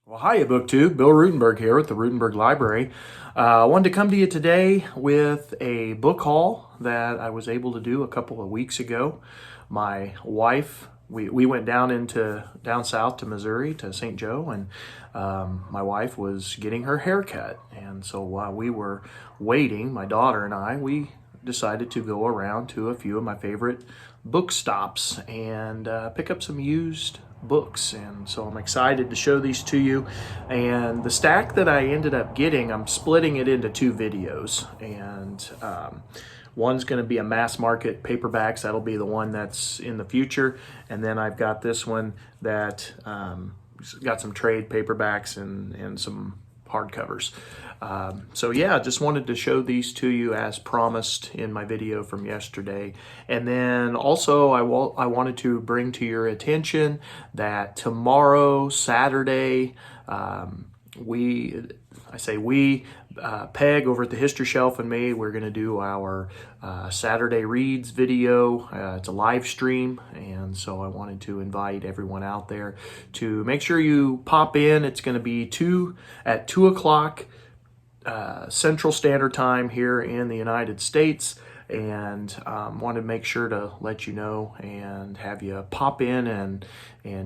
Well, hiya, BookTube. Bill Ruttenberg here with the Ruttenberg Library. I wanted to come to you today with a book haul that I was able to do a couple of weeks ago. My wife, we went down south to Missouri to St. Joe, and my wife was getting her hair cut. And so while we were waiting, my daughter and I, we decided to go around to a few of my favorite book stops and pick up some used books. And so I'm excited to show these to you. And the stack that I ended up getting, I'm splitting it into two videos. And one's going to be a mass market paperbacks. That'll be the one that's in the future. And then I've got this one that got some trade paperbacks and some hardcovers. So yeah, just wanted to show these to you as promised in my video from yesterday. And then also I wanted to bring to your attention that tomorrow, Saturday, Peg over at the History Shelf and me, we're going to do our Saturday Reads video. It's a live stream, and so I wanted to invite everyone out there to make sure you pop in. It's going to be at 2 o'clock Central Standard Time here in the United States, and wanted to make sure to let you know and have you pop in and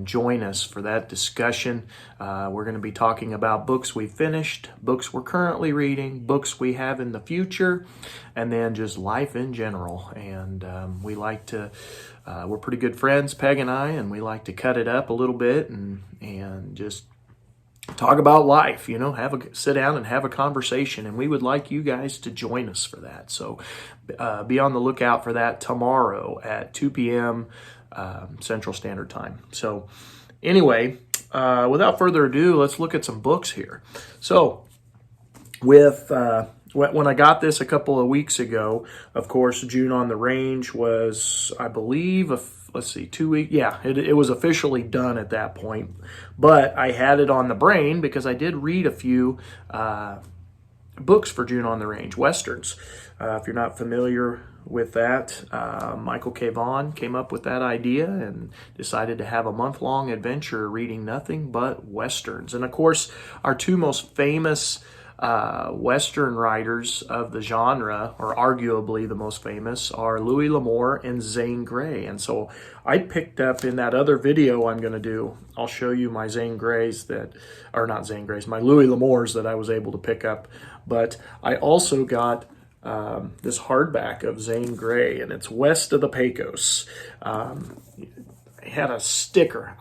join us for that discussion. We're going to be talking about books we finished, books we're currently reading, books we have in the future, and then just life in general. And we like to, we're pretty good friends, Peg and I, and we like to cut it up a little bit and just talk about life, sit down and have a conversation, and we would like you guys to join us for that. So be on the lookout for that tomorrow at 2 p.m. Central Standard Time. So anyway, without further ado, let's look at some books here. So when I got this a couple of weeks ago, of course, June on the Range was, I believe, 2 weeks. Yeah, it was officially done at that point. But I had it on the brain because I did read a few books for June on the Range, Westerns. If you're not familiar with that, Michael K. Vaughan came up with that idea and decided to have a month-long adventure reading nothing but Westerns. And of course, our two most famous Western writers of the genre, or arguably the most famous, are Louis L'Amour and Zane Grey. And so I picked up in that other video I'm going to do, I'll show you my Zane Greys my Louis L'Amours that I was able to pick up. But I also got this hardback of Zane Grey, and it's West of the Pecos. It had a sticker.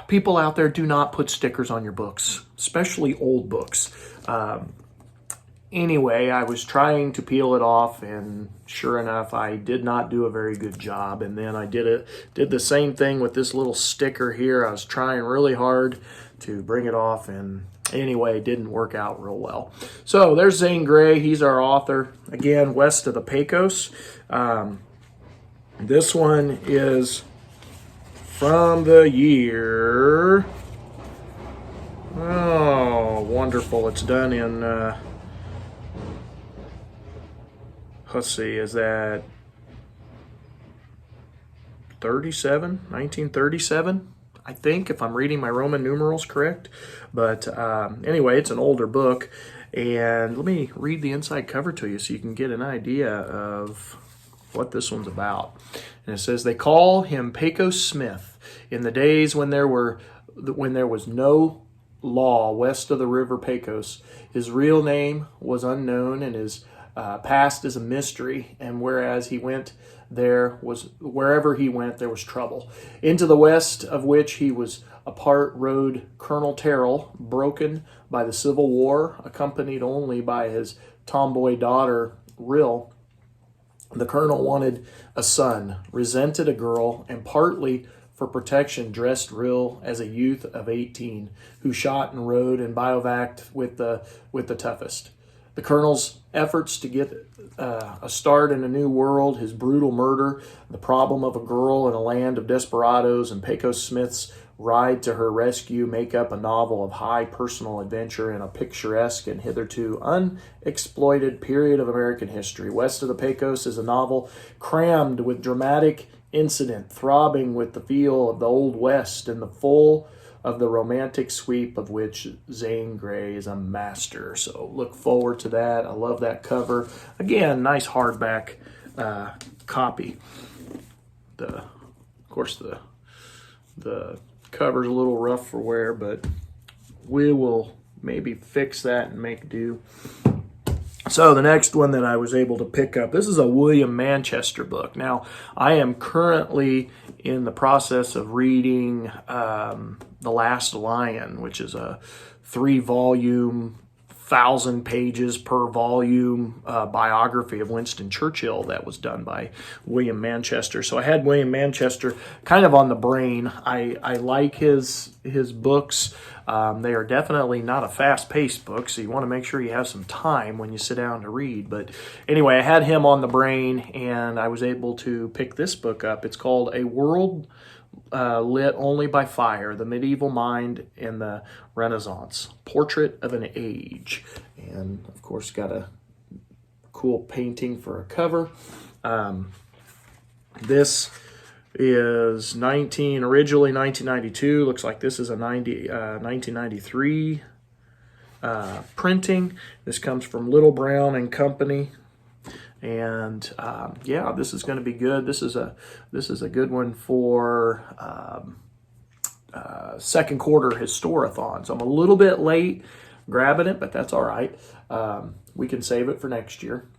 People out there, do not put stickers on your books, especially old books. Anyway, I was trying to peel it off, and sure enough, I did not do a very good job. And then I did the same thing with this little sticker here. I was trying really hard to bring it off, and anyway, it didn't work out real well. So there's Zane Grey. He's our author. Again, West of the Pecos. This one is from the year, oh, wonderful. It's done in, let's see, is that 1937, I think, if I'm reading my Roman numerals correct. But anyway, it's an older book. And let me read the inside cover to you so you can get an idea of what this one's about. And it says, they call him Pecos Smith. In the days when there was no law west of the river Pecos, his real name was unknown and his past is a mystery. And wherever he went, there was trouble. Into the west of which he was a part rode Colonel Terrell, broken by the Civil War, accompanied only by his tomboy daughter, Rill. The colonel wanted a son, resented a girl, and partly for protection dressed Rill as a youth of 18 who shot and rode and biovac'd with the toughest. The colonel's efforts to get a start in a new world, his brutal murder, the problem of a girl in a land of desperados, and Pecos Smith's ride to her rescue make up a novel of high personal adventure in a picturesque and hitherto unexploited period of American history. West of the Pecos is a novel crammed with dramatic incident, throbbing with the feel of the Old West and the full of the romantic sweep of which Zane Grey is a master. So look forward to that. I love that cover. Again, nice hardback copy. Of course, the cover's a little rough for wear, but we will maybe fix that and make do. So the next one that I was able to pick up, this is a William Manchester book. Now, I am currently in the process of reading The Last Lion, which is a 3-volume, 1,000 pages per volume biography of Winston Churchill that was done by William Manchester. So I had William Manchester kind of on the brain. I like his books. They are definitely not a fast-paced book, so you want to make sure you have some time when you sit down to read. But anyway, I had him on the brain, and I was able to pick this book up. It's called A World Lit Only by Fire, The Medieval Mind in the Renaissance, Portrait of an Age. And, of course, got a cool painting for a cover. This is originally 1992. Looks like this is a 1993 printing. This comes from Little Brown and Company. And yeah, this is going to be good. This is a good one for second quarter Historathon. So I'm a little bit late grabbing it, but that's all right. We can save it for next year.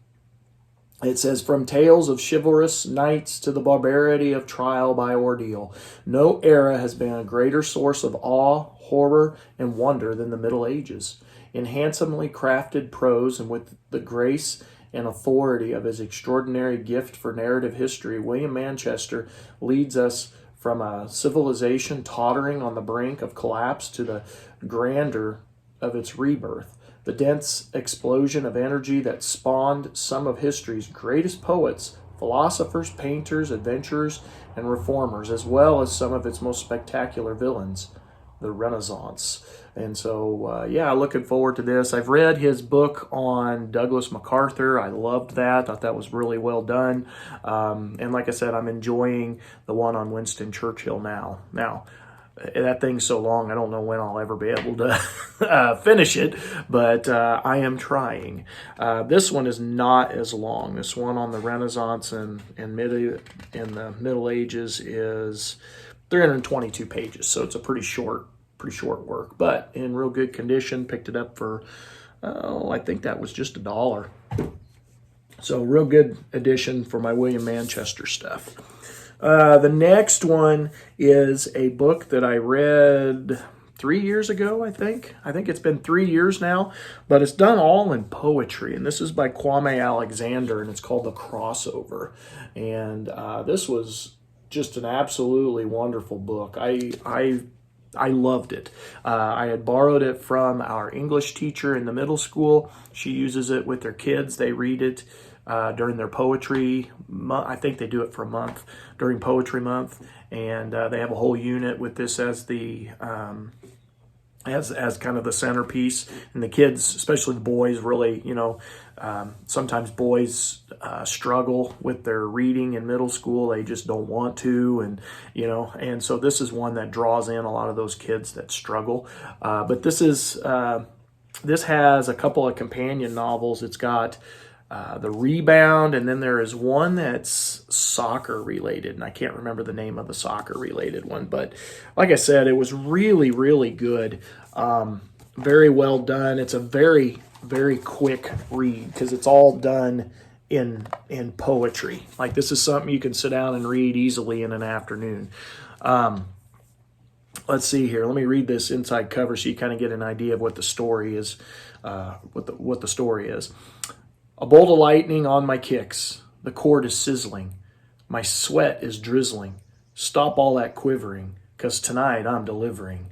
It says, from tales of chivalrous knights to the barbarity of trial by ordeal, no era has been a greater source of awe, horror, and wonder than the Middle Ages. In handsomely crafted prose and with the grace and authority of his extraordinary gift for narrative history, William Manchester leads us from a civilization tottering on the brink of collapse to the grandeur of its rebirth. The dense explosion of energy that spawned some of history's greatest poets, philosophers, painters, adventurers, and reformers, as well as some of its most spectacular villains, the Renaissance. And so, yeah, looking forward to this. I've read his book on Douglas MacArthur. I loved that. Thought that was really well done. And like I said, I'm enjoying the one on Winston Churchill now. Now, that thing's so long, I don't know when I'll ever be able to finish it, but I am trying. This one is not as long. This one on the Renaissance and in the Middle Ages is 322 pages, so it's a pretty short work, but in real good condition. Picked it up for, I think that was just $1. So real good edition for my William Manchester stuff. The next one is a book that I read 3 years ago, I think. I think it's been 3 years now, but it's done all in poetry. And this is by Kwame Alexander, and it's called The Crossover. And this was just an absolutely wonderful book. I loved it. I had borrowed it from our English teacher in the middle school. She uses it with their kids. They read it during their poetry month. I think they do it for a month during poetry month, and they have a whole unit with this as the as kind of the centerpiece. And the kids, especially the boys, really, sometimes boys struggle with their reading in middle school. They just don't want to, and so this is one that draws in a lot of those kids that struggle. But this has a couple of companion novels. It's got The Rebound, and then there is one that's soccer related, and I can't remember the name of the soccer related one, but like I said, it was really, really good. Very well done. It's a very, very quick read because it's all done in poetry. Like, this is something you can sit down and read easily in an afternoon. Let's see here. Let me read this inside cover so you kind of get an idea of what the story is. What the story is. A bolt of lightning on my kicks. The cord is sizzling. My sweat is drizzling. Stop all that quivering, 'cause tonight I'm delivering.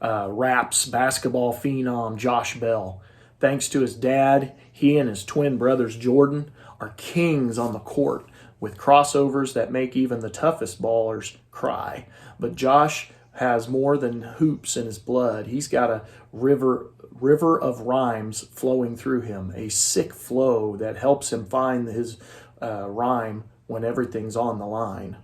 Raps basketball phenom Josh Bell. Thanks to his dad, he and his twin brothers Jordan are kings on the court with crossovers that make even the toughest ballers cry. But Josh has more than hoops in his blood. He's got a river of rhymes flowing through him, a sick flow that helps him find his rhyme when everything's on the line.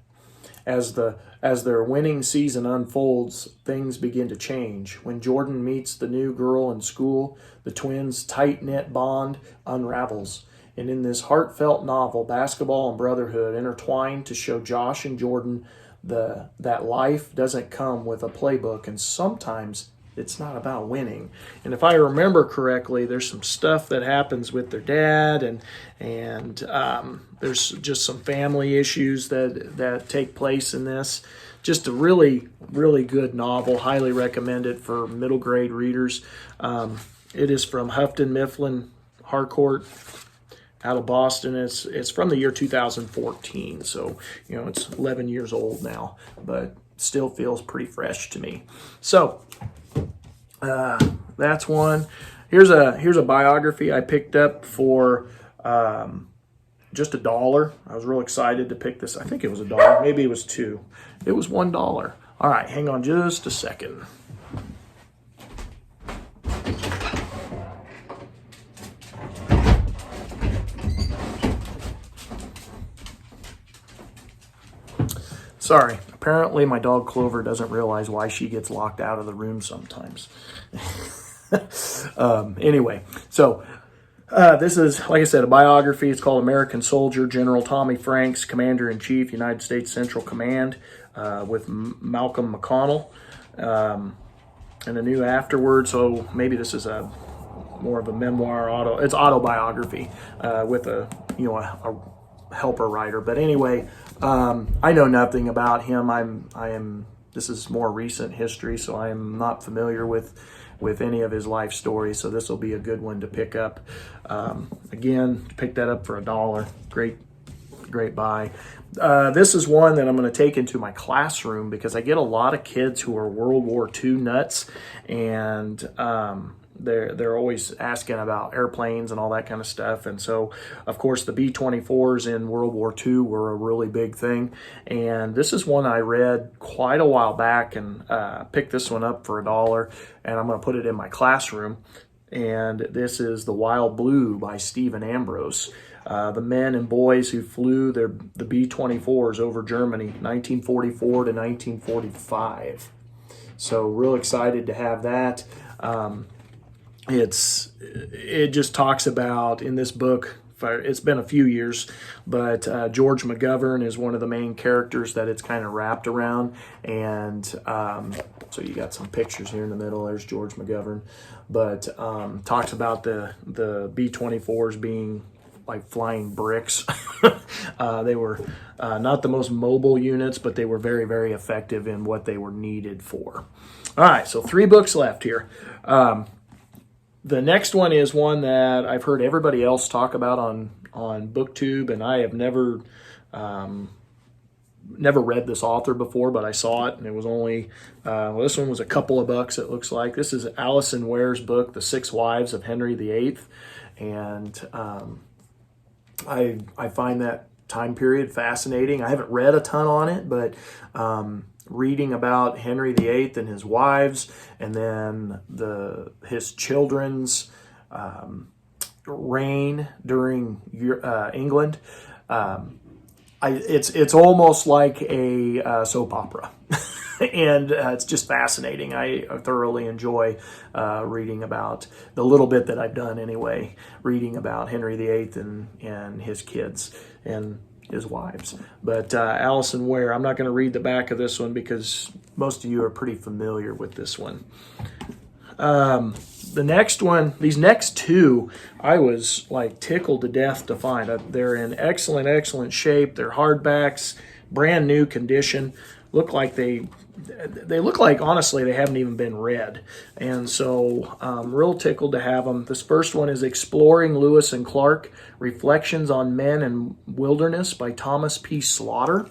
as their winning season unfolds, things begin to change. When Jordan meets the new girl in school, the twins' tight-knit bond unravels. And in this heartfelt novel, basketball and brotherhood intertwine to show Josh and Jordan that life doesn't come with a playbook, and sometimes it's not about winning. And if I remember correctly, there's some stuff that happens with their dad, and there's just some family issues that take place in this. Just a really, really good novel. Highly recommend it for middle grade readers. It is from Houghton Mifflin Harcourt out of Boston. It's from the year 2014, so it's 11 years old now, but still feels pretty fresh to me. So that's one. Here's a biography I picked up for just $1. I was real excited to pick this. I think it was $1. Maybe it was $2. It was $1. All right, hang on just a second. Sorry, apparently my dog Clover doesn't realize why she gets locked out of the room sometimes. Anyway, so this is, like I said, a biography. It's called American Soldier, General Tommy Franks, Commander-in-Chief, United States Central Command, with Malcolm McConnell, and a new afterward. So maybe this is more of a memoir, it's autobiography with a helper writer. But anyway, I know nothing about him. This is more recent history, so I am not familiar with any of his life stories. So this will be a good one to pick up. Again, pick that up for $1. Great buy. This is one that I'm going to take into my classroom because I get a lot of kids who are World War II nuts, and they're always asking about airplanes and all that kind of stuff. And so, of course, the B-24s in World War II were a really big thing. And this is one I read quite a while back, and picked this one up for $1, and I'm going to put it in my classroom. And this is The Wild Blue by Stephen Ambrose. The men and boys who flew the B-24s over Germany, 1944 to 1945. So real excited to have that. It just talks about, in this book, it's been a few years, but George McGovern is one of the main characters that it's kind of wrapped around. And so you got some pictures here in the middle. There's George McGovern. But talks about the B-24s being like flying bricks. They were not the most mobile units, but they were very, very effective in what they were needed for. All right, so 3 books left here. The next one is one that I've heard everybody else talk about on BookTube, and I have never read this author before, but I saw it, and it was only, this one was a couple of bucks, it looks like. This is Alison Ware's book, The 6 Wives of Henry VIII, and I find that time period fascinating. I haven't read a ton on it, but reading about Henry VIII and his wives, and then his children's reign during England, it's almost like a soap opera. And it's just fascinating. I thoroughly enjoy reading about the little bit that I've done anyway, reading about Henry VIII and his kids and his wives. But Alison Ware, I'm not going to read the back of this one because most of you are pretty familiar with this one. The next one, these next 2, I was like tickled to death to find. They're in excellent shape. They're hardbacks, brand new condition. Look like they look like, honestly, they haven't even been read. And so I'm real tickled to have them. This first one is Exploring Lewis and Clark, Reflections on Men and Wilderness by Thomas P. Slaughter.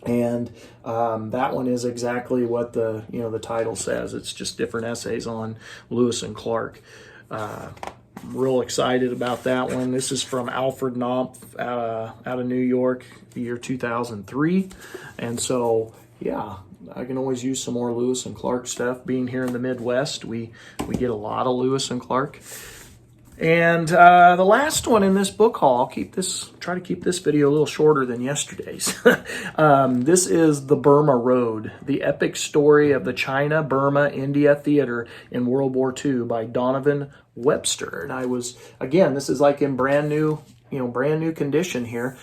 And that one is exactly what the title says. It's just different essays on Lewis and Clark. Real excited about that one. This is from Alfred Knopf out of New York, the year 2003. And so, yeah, I can always use some more Lewis and Clark stuff. Being here in the Midwest, we get a lot of Lewis and Clark. And the last one in this book haul, try to keep this video a little shorter than yesterday's. This is The Burma Road, the epic story of the China, Burma, India theater in World War II by Donovan Webster. And this is like in brand new condition here.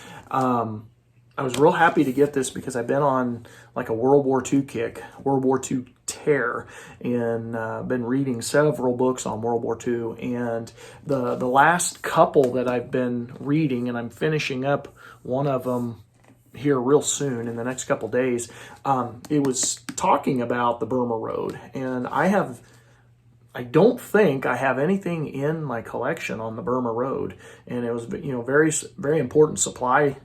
I was real happy to get this because I've been on like a World War II kick, World War II tear, and been reading several books on World War II. And the last couple that I've been reading, and I'm finishing up one of them here real soon in the next couple days, it was talking about the Burma Road. And I don't think I have anything in my collection on the Burma Road. And it was, very, very important supply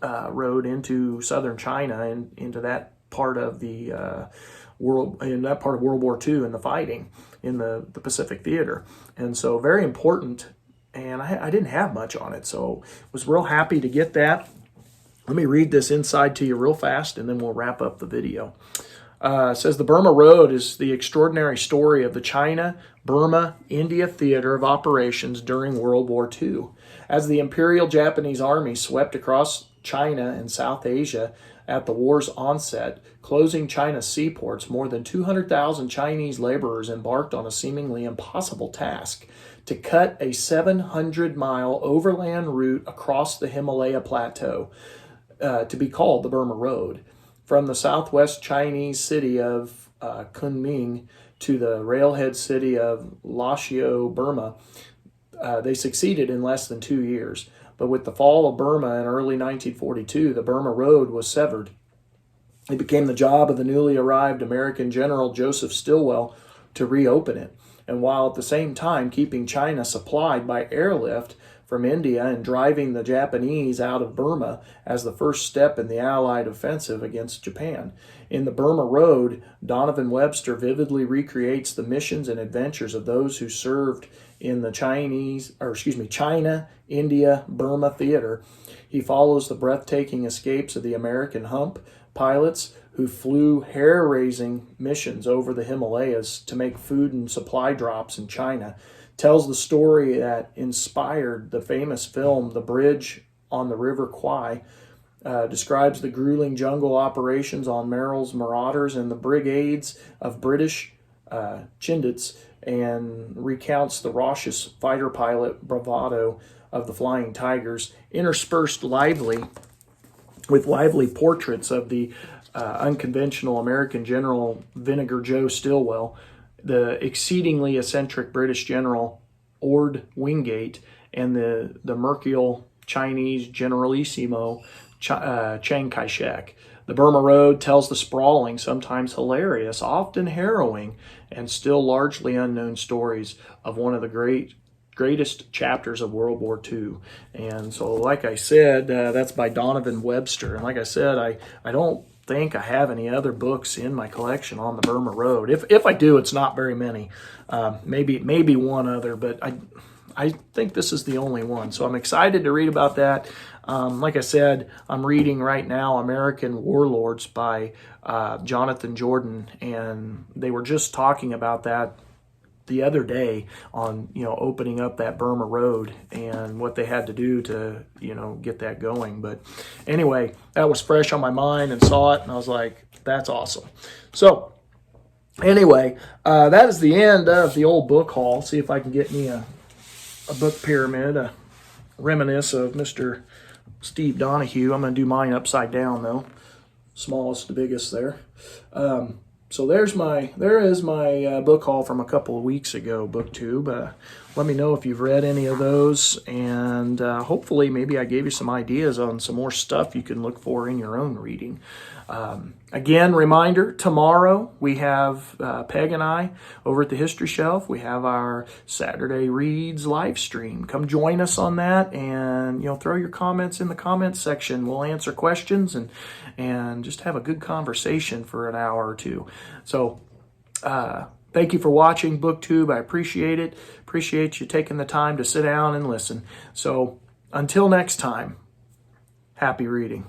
road into southern China and into that part of the world, in that part of World War II, and the fighting in the Pacific Theater. And so very important, and I didn't have much on it, so was real happy to get that. Let me read this inside to you real fast, and then we'll wrap up the video. It says, the Burma Road is the extraordinary story of the China, Burma, India theater of operations during World War II. As the Imperial Japanese Army swept across China and South Asia at the war's onset, closing China's seaports, more than 200,000 Chinese laborers embarked on a seemingly impossible task to cut a 700-mile overland route across the Himalaya Plateau, to be called the Burma Road. From the southwest Chinese city of Kunming to the railhead city of Lashio, Burma, they succeeded in less than 2 years. But with the fall of Burma in early 1942, the Burma Road was severed. It became the job of the newly arrived American General Joseph Stilwell to reopen it, and while at the same time keeping China supplied by airlift from India and driving the Japanese out of Burma as the first step in the Allied offensive against Japan. In the Burma Road, Donovan Webster vividly recreates the missions and adventures of those who served in the China, India, Burma theater. He follows the breathtaking escapes of the American hump pilots who flew hair-raising missions over the Himalayas to make food and supply drops in China. Tells the story that inspired the famous film The Bridge on the River Kwai. Describes the grueling jungle operations on Merrill's Marauders and the brigades of British Chindits, and recounts the raucous fighter pilot bravado of the Flying Tigers, interspersed with lively portraits of the unconventional American General Vinegar Joe Stilwell, the exceedingly eccentric British General Ord Wingate, and the mercurial Chinese Generalissimo Chiang Kai-shek. The Burma Road tells the sprawling, sometimes hilarious, often harrowing, and still largely unknown stories of one of the greatest chapters of World War II. And so, like I said, that's by Donovan Webster. And like I said, I don't think I have any other books in my collection on the Burma Road. If I do, it's not very many. Maybe one other, but I think this is the only one. So I'm excited to read about that. Like I said, I'm reading right now American Warlords by Jonathan Jordan, and they were just talking about that the other day on, opening up that Burma Road and what they had to do to, get that going. But anyway, that was fresh on my mind, and saw it, and I was like, that's awesome. So anyway, that is the end of the old book haul. See if I can get me a book pyramid, a reminisce of Mr. Steve Donahue. I'm going to do mine upside down though. Smallest to biggest there. So there is my book haul from a couple of weeks ago, BookTube. Let me know if you've read any of those, and hopefully maybe I gave you some ideas on some more stuff you can look for in your own reading. Again, reminder, tomorrow we have Peg and I over at the History Shelf. We have our Saturday Reads Livestream. Come join us on that, and throw your comments in the comments section. We'll answer questions and just have a good conversation for an hour or two. So thank you for watching BookTube. I appreciate it. Appreciate you taking the time to sit down and listen. So until next time, happy reading.